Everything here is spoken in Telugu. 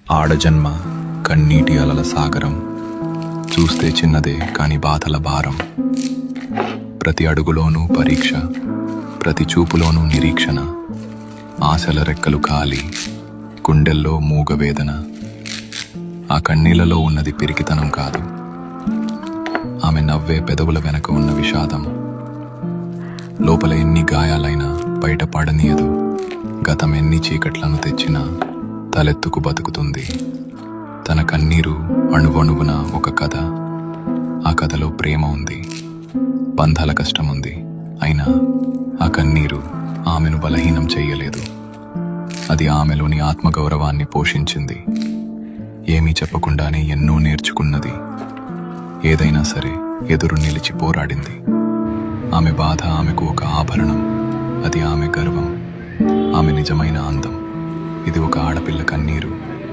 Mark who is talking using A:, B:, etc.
A: ఆడజన్మ కన్నీటి అలల సాగరం, చూస్తే చిన్నదే కాని బాధల భారం. ప్రతి అడుగులోనూ పరీక్ష, ప్రతి చూపులోనూ నిరీక్షణ. ఆశల రెక్కలు కాలి, గుండెల్లో మూగవేదన. ఆ కన్నీళ్లలో ఉన్నది పిరికితనం కాదు, ఆమె నవ్వే పెదవుల వెనక ఉన్న విషాదం. లోపల ఎన్ని గాయాలైనా బయట పడనీయదు, గతం ఎన్ని చీకట్లను తెచ్చినా తలెత్తుకు బతుకుతుంది. తన కన్నీరు అణువణువున ఒక కథ. ఆ కథలో ప్రేమ ఉంది, బంధాల కష్టం ఉంది. అయినా ఆ కన్నీరు ఆమెను బలహీనం చెయ్యలేదు. అది ఆమెలోని ఆత్మగౌరవాన్ని పోషించింది. ఏమీ చెప్పకుండానే ఎన్నో నేర్చుకున్నది. ఏదైనా సరే ఎదురు నిలిచి పోరాడింది. ఆమె బాధ ఆమెకు ఒక ఆభరణం. అది ఆమె గర్వం, ఆమె నిజమైన అందం. ఇది ఒక ఆడపిల్ల కన్నీరు.